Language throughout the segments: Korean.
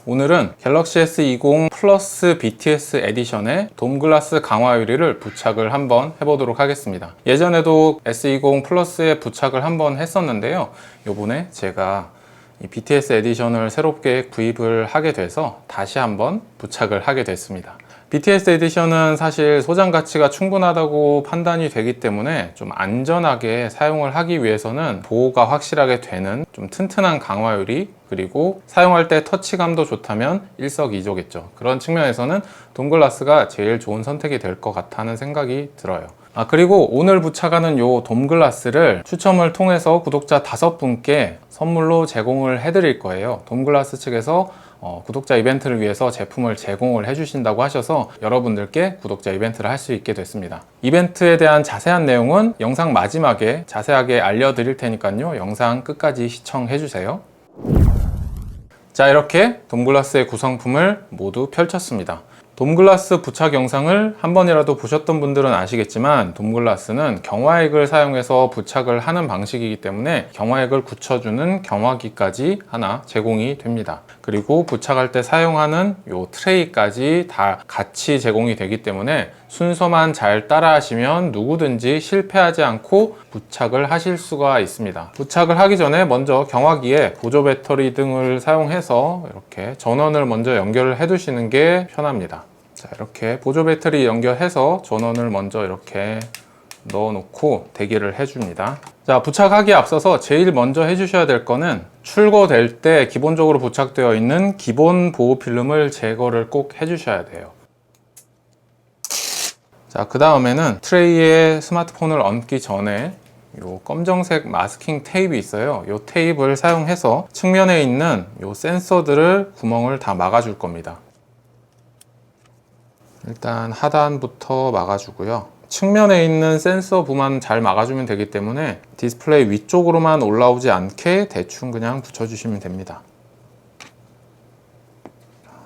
오늘은 갤럭시 S20 플러스 BTS 에디션의 돔글라스 강화 유리를 부착을 한번 해보도록 하겠습니다. 예전에도 S20 플러스에 부착을 한번 했었는데요. 요번에 제가 이 BTS 에디션을 새롭게 구입을 하게 돼서 다시 한번 부착을 하게 됐습니다. BTS 에디션은 사실 소장 가치가 충분하다고 판단이 되기 때문에 좀 안전하게 사용을 하기 위해서는 보호가 확실하게 되는 좀 튼튼한 강화 유리, 그리고 사용할 때 터치감도 좋다면 일석이조겠죠. 그런 측면에서는 돔글라스가 제일 좋은 선택이 될 것 같다는 생각이 들어요. 그리고 오늘 부착하는 요 돔글라스를 추첨을 통해서 구독자 5분께 선물로 제공을 해드릴 거예요. 돔글라스 측에서 구독자 이벤트를 위해서 제품을 제공을 해주신다고 하셔서 여러분들께 구독자 이벤트를 할 수 있게 됐습니다. 이벤트에 대한 자세한 내용은 영상 마지막에 자세하게 알려드릴 테니까요. 영상 끝까지 시청해주세요. 자, 이렇게 돔글라스의 구성품을 모두 펼쳤습니다. 돔글라스 부착 영상을 한 번이라도 보셨던 분들은 아시겠지만 돔글라스는 경화액을 사용해서 부착을 하는 방식이기 때문에 경화액을 굳혀주는 경화기까지 하나 제공이 됩니다. 그리고 부착할 때 사용하는 요 트레이까지 다 같이 제공이 되기 때문에 순서만 잘 따라 하시면 누구든지 실패하지 않고 부착을 하실 수가 있습니다. 부착을 하기 전에 먼저 경화기에 보조 배터리 등을 사용해서 이렇게 전원을 먼저 연결을 해 두시는 게 편합니다. 자, 이렇게 보조 배터리 연결해서 전원을 먼저 이렇게 넣어 놓고 대기를 해 줍니다. 자, 부착하기에 앞서서 제일 먼저 해 주셔야 될 거는 출고될 때 기본적으로 부착되어 있는 기본 보호 필름을 제거를 꼭 해 주셔야 돼요. 자, 그 다음에는 트레이에 스마트폰을 얹기 전에 요 검정색 마스킹 테이프 있어요. 요 테이프를 사용해서 측면에 있는 요 센서들을 구멍을 다 막아줄 겁니다. 일단 하단부터 막아주고요. 측면에 있는 센서 부만 잘 막아주면 되기 때문에 디스플레이 위쪽으로만 올라오지 않게 대충 그냥 붙여주시면 됩니다.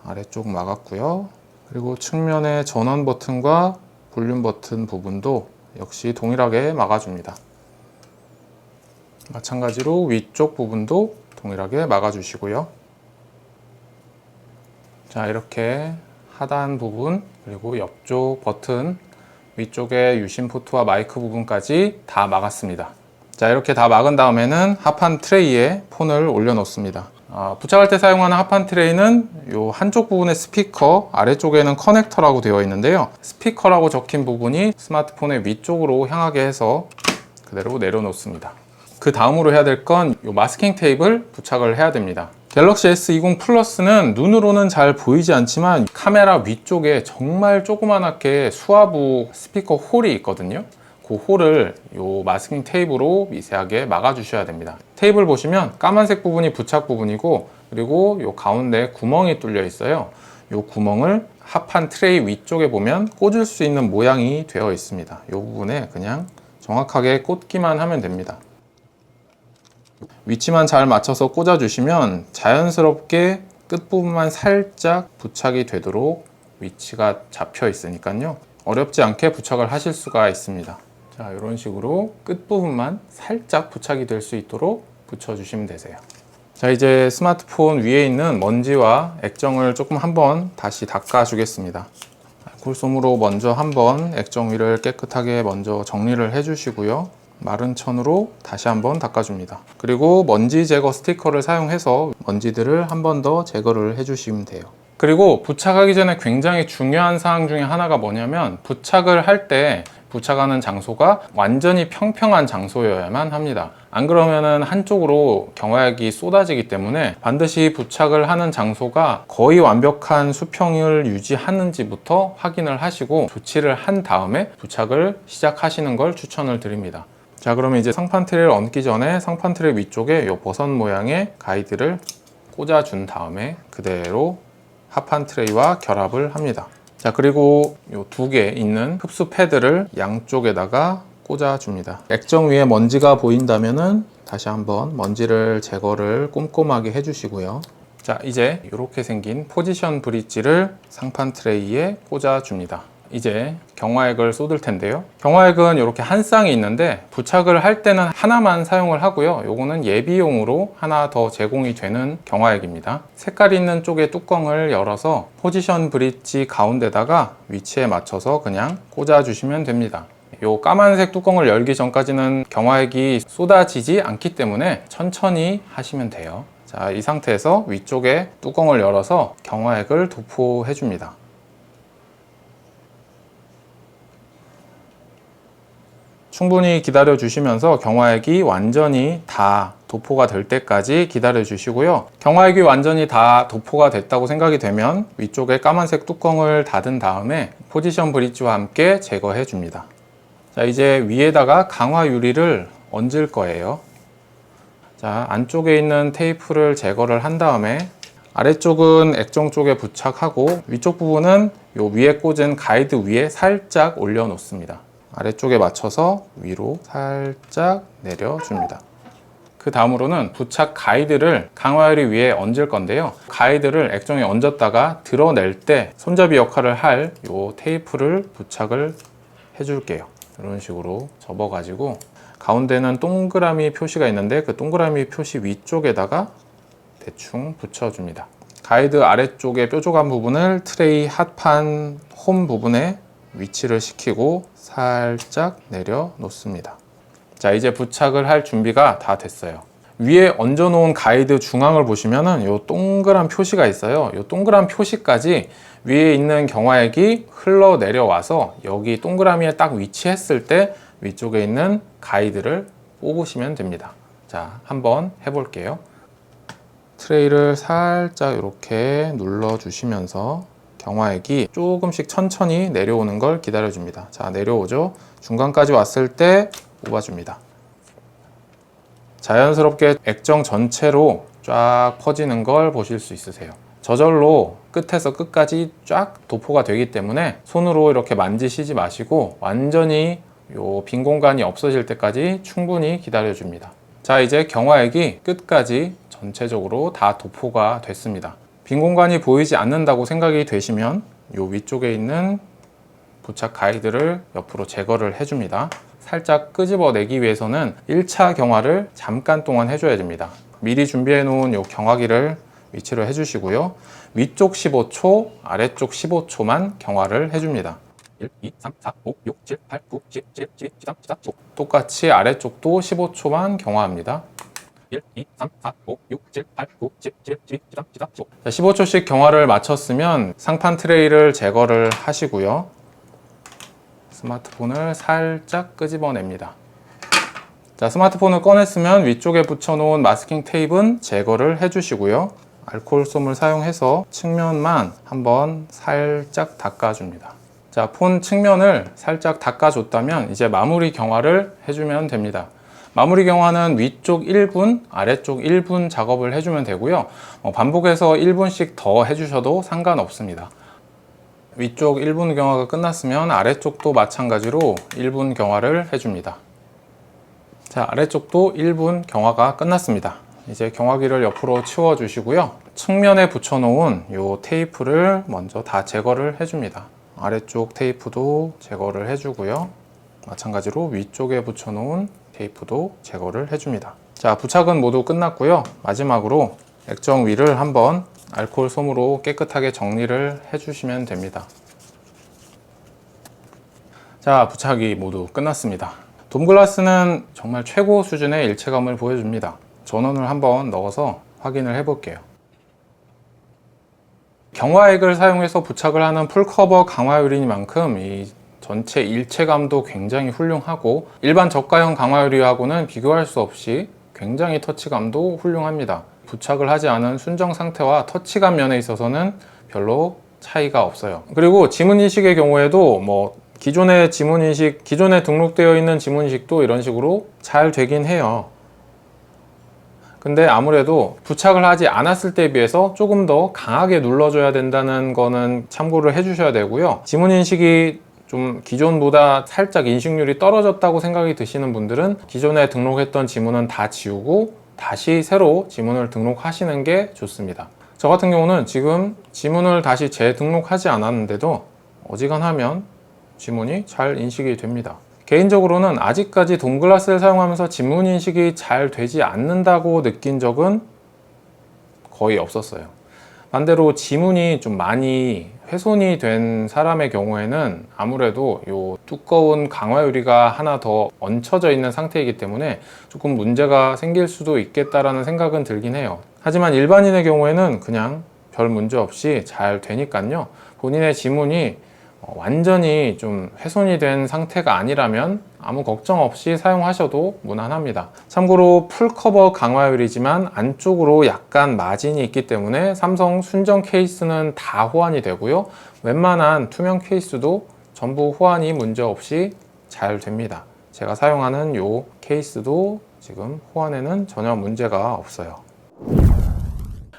아래쪽 막았고요. 그리고 측면에 전원 버튼과 볼륨 버튼 부분도 역시 동일하게 막아줍니다. 마찬가지로 위쪽 부분도 동일하게 막아주시고요. 자, 이렇게 하단 부분, 그리고 옆쪽 버튼, 위쪽에 유심 포트와 마이크 부분까지 다 막았습니다. 자, 이렇게 다 막은 다음에는 합판 트레이에 폰을 올려 놓습니다. 부착할 때 사용하는 합판 트레이는 요 한쪽 부분에 스피커, 아래쪽에는 커넥터라고 되어 있는데요. 스피커라고 적힌 부분이 스마트폰의 위쪽으로 향하게 해서 그대로 내려놓습니다. 그 다음으로 해야 될 건 요 마스킹 테이프를 부착을 해야 됩니다. 갤럭시 S20 플러스는 눈으로는 잘 보이지 않지만 카메라 위쪽에 정말 조그맣게 수화부 스피커 홀이 있거든요. 그 홀을 요 마스킹 테이프로 미세하게 막아 주셔야 됩니다. 테이프를 보시면 까만색 부분이 부착 부분이고, 그리고 요 가운데 구멍이 뚫려 있어요. 요 구멍을 합판 트레이 위쪽에 보면 꽂을 수 있는 모양이 되어 있습니다. 요 부분에 그냥 정확하게 꽂기만 하면 됩니다. 위치만 잘 맞춰서 꽂아 주시면 자연스럽게 끝부분만 살짝 부착이 되도록 위치가 잡혀 있으니까요. 어렵지 않게 부착을 하실 수가 있습니다. 자, 이런 식으로 끝부분만 살짝 부착이 될 수 있도록 붙여주시면 되세요. 자, 이제 스마트폰 위에 있는 먼지와 액정을 조금 한번 다시 닦아 주겠습니다. 알콜솜으로 먼저 한번 액정 위를 깨끗하게 먼저 정리를 해 주시고요. 마른 천으로 다시 한번 닦아줍니다. 그리고 먼지 제거 스티커를 사용해서 먼지들을 한 번 더 제거를 해주시면 돼요. 그리고 부착하기 전에 굉장히 중요한 사항 중에 하나가 뭐냐면, 부착을 할 때 부착하는 장소가 완전히 평평한 장소여야만 합니다. 안 그러면은 한쪽으로 경화액이 쏟아지기 때문에 반드시 부착을 하는 장소가 거의 완벽한 수평을 유지하는지부터 확인을 하시고 조치를 한 다음에 부착을 시작하시는 걸 추천을 드립니다. 자, 그러면 이제 상판 트레이를 얹기 전에 상판 트레이 위쪽에 이 버섯 모양의 가이드를 꽂아준 다음에 그대로 합판 트레이와 결합을 합니다. 자, 그리고 이 2개 있는 흡수 패드를 양쪽에다가 꽂아줍니다. 액정 위에 먼지가 보인다면은 다시 한번 먼지를 제거를 꼼꼼하게 해주시고요. 자, 이제 이렇게 생긴 포지션 브릿지를 상판 트레이에 꽂아줍니다. 이제 경화액을 쏟을 텐데요. 경화액은 이렇게 한 쌍이 있는데 부착을 할 때는 하나만 사용을 하고요. 요거는 예비용으로 하나 더 제공이 되는 경화액입니다. 색깔 있는 쪽에 뚜껑을 열어서 포지션 브릿지 가운데다가 위치에 맞춰서 그냥 꽂아 주시면 됩니다. 요 까만색 뚜껑을 열기 전까지는 경화액이 쏟아지지 않기 때문에 천천히 하시면 돼요. 자, 이 상태에서 위쪽에 뚜껑을 열어서 경화액을 도포해 줍니다. 충분히 기다려 주시면서 경화액이 완전히 다 도포가 될 때까지 기다려 주시고요. 경화액이 완전히 다 도포가 됐다고 생각이 되면 위쪽에 까만색 뚜껑을 닫은 다음에 포지션 브릿지와 함께 제거해 줍니다. 자, 이제 위에다가 강화 유리를 얹을 거예요. 자, 안쪽에 있는 테이프를 제거를 한 다음에 아래쪽은 액정 쪽에 부착하고 위쪽 부분은 요 위에 꽂은 가이드 위에 살짝 올려 놓습니다. 아래쪽에 맞춰서 위로 살짝 내려줍니다. 그 다음으로는 부착 가이드를 강화유리 위에 얹을 건데요. 가이드를 액정에 얹었다가 드러낼 때 손잡이 역할을 할 요 테이프를 부착을 해줄게요. 이런 식으로 접어가지고 가운데는 동그라미 표시가 있는데 그 동그라미 표시 위쪽에다가 대충 붙여줍니다. 가이드 아래쪽에 뾰족한 부분을 트레이 핫판 홈 부분에 위치를 시키고 살짝 내려 놓습니다. 자, 이제 부착을 할 준비가 다 됐어요. 위에 얹어 놓은 가이드 중앙을 보시면은 요 동그란 표시가 있어요. 요 동그란 표시까지 위에 있는 경화액이 흘러 내려와서 여기 동그라미에 딱 위치했을 때 위쪽에 있는 가이드를 뽑으시면 됩니다. 자, 한번 해볼게요. 트레이를 살짝 이렇게 눌러 주시면서 경화액이 조금씩 천천히 내려오는 걸 기다려 줍니다. 자, 내려오죠. 중간까지 왔을 때 뽑아줍니다. 자연스럽게 액정 전체로 쫙 퍼지는 걸 보실 수 있으세요. 저절로 끝에서 끝까지 쫙 도포가 되기 때문에 손으로 이렇게 만지시지 마시고 완전히 요 빈 공간이 없어질 때까지 충분히 기다려 줍니다. 자, 이제 경화액이 끝까지 전체적으로 다 도포가 됐습니다. 빈 공간이 보이지 않는다고 생각이 되시면 요 위쪽에 있는 부착 가이드를 옆으로 제거를 해줍니다. 살짝 끄집어내기 위해서는 1차 경화를 잠깐 동안 해줘야 됩니다. 미리 준비해 놓은 요 경화기를 위치를 해주시고요. 위쪽 15초, 아래쪽 15초만 경화를 해줍니다. 1, 2, 3, 4, 5, 6, 7, 8, 9, 10, 11, 12, 13, 14, 15. 똑같이 아래쪽도 15초만 경화합니다. 1, 2, 3, 4, 5, 6, 7, 8, 9, 10, 11, 12, 13, 14, 15. 자, 15초씩 경화를 마쳤으면 상판 트레이를 제거를 하시고요. 스마트폰을 살짝 끄집어냅니다. 자, 스마트폰을 꺼냈으면 위쪽에 붙여놓은 마스킹 테이프는 제거를 해주시고요. 알코올 솜을 사용해서 측면만 한번 살짝 닦아줍니다. 자, 폰 측면을 살짝 닦아줬다면 이제 마무리 경화를 해주면 됩니다. 마무리 경화는 위쪽 1분, 아래쪽 1분 작업을 해주면 되고요. 반복해서 1분씩 더 해주셔도 상관없습니다. 위쪽 1분 경화가 끝났으면 아래쪽도 마찬가지로 1분 경화를 해줍니다. 자, 아래쪽도 1분 경화가 끝났습니다. 이제 경화기를 옆으로 치워 주시고요. 측면에 붙여놓은 이 테이프를 먼저 다 제거를 해줍니다. 아래쪽 테이프도 제거를 해주고요. 마찬가지로 위쪽에 붙여놓은 테이프도 제거를 해줍니다. 자, 부착은 모두 끝났고요. 마지막으로 액정 위를 한번 알코올 솜으로 깨끗하게 정리를 해주시면 됩니다. 자, 부착이 모두 끝났습니다. 돔글라스는 정말 최고 수준의 일체감을 보여줍니다. 전원을 한번 넣어서 확인을 해볼게요. 경화액을 사용해서 부착을 하는 풀커버 강화유리만큼 이 전체 일체감도 굉장히 훌륭하고 일반 저가형 강화유리하고는 비교할 수 없이 굉장히 터치감도 훌륭합니다. 부착을 하지 않은 순정 상태와 터치감 면에 있어서는 별로 차이가 없어요. 그리고 지문인식의 경우에도 기존의 지문인식, 기존에 등록되어 있는 지문인식도 이런 식으로 잘 되긴 해요. 근데 아무래도 부착을 하지 않았을 때에 비해서 조금 더 강하게 눌러줘야 된다는 거는 참고를 해주셔야 되고요. 지문인식이 좀 기존보다 살짝 인식률이 떨어졌다고 생각이 드시는 분들은 기존에 등록했던 지문은 다 지우고 다시 새로 지문을 등록하시는 게 좋습니다. 저 같은 경우는 지금 지문을 다시 재등록하지 않았는데도 어지간하면 지문이 잘 인식이 됩니다. 개인적으로는 아직까지 돔글라스를 사용하면서 지문 인식이 잘 되지 않는다고 느낀 적은 거의 없었어요. 반대로 지문이 좀 많이 훼손이 된 사람의 경우에는 아무래도 이 두꺼운 강화 유리가 하나 더 얹혀져 있는 상태이기 때문에 조금 문제가 생길 수도 있겠다라는 생각은 들긴 해요. 하지만 일반인의 경우에는 그냥 별 문제 없이 잘 되니까요. 본인의 지문이 완전히 좀 훼손이 된 상태가 아니라면 아무 걱정 없이 사용하셔도 무난합니다. 참고로 풀커버 강화유리지만 안쪽으로 약간 마진이 있기 때문에 삼성 순정 케이스는 다 호환이 되고요. 웬만한 투명 케이스도 전부 호환이 문제없이 잘 됩니다. 제가 사용하는 이 케이스도 지금 호환에는 전혀 문제가 없어요.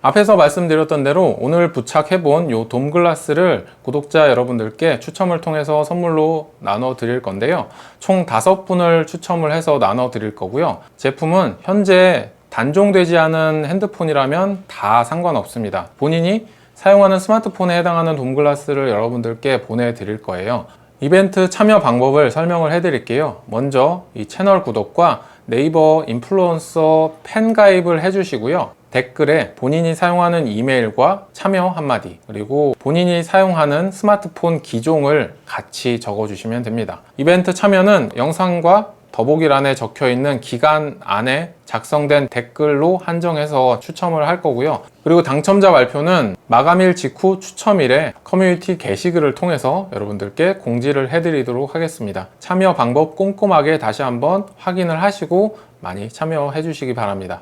앞에서 말씀드렸던 대로 오늘 부착해본 이 돔글라스를 구독자 여러분들께 추첨을 통해서 선물로 나눠 드릴 건데요. 총 5분을 추첨을 해서 나눠 드릴 거고요. 제품은 현재 단종되지 않은 핸드폰이라면 다 상관없습니다. 본인이 사용하는 스마트폰에 해당하는 돔글라스를 여러분들께 보내드릴 거예요. 이벤트 참여 방법을 설명을 해드릴게요. 먼저 이 채널 구독과 네이버 인플루언서 팬 가입을 해주시고요. 댓글에 본인이 사용하는 이메일과 참여 한마디, 그리고 본인이 사용하는 스마트폰 기종을 같이 적어주시면 됩니다. 이벤트 참여는 영상과 더보기란에 적혀있는 기간 안에 작성된 댓글로 한정해서 추첨을 할 거고요. 그리고 당첨자 발표는 마감일 직후 추첨일에 커뮤니티 게시글을 통해서 여러분들께 공지를 해드리도록 하겠습니다. 참여 방법 꼼꼼하게 다시 한번 확인을 하시고 많이 참여해 주시기 바랍니다.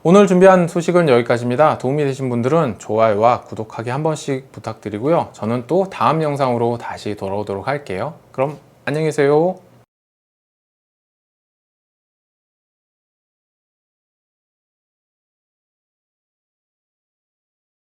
오늘 준비한 소식은 여기까지입니다. 도움이 되신 분들은 좋아요와 구독하기 한 번씩 부탁드리고요. 저는 또 다음 영상으로 다시 돌아오도록 할게요. 그럼 안녕히 계세요.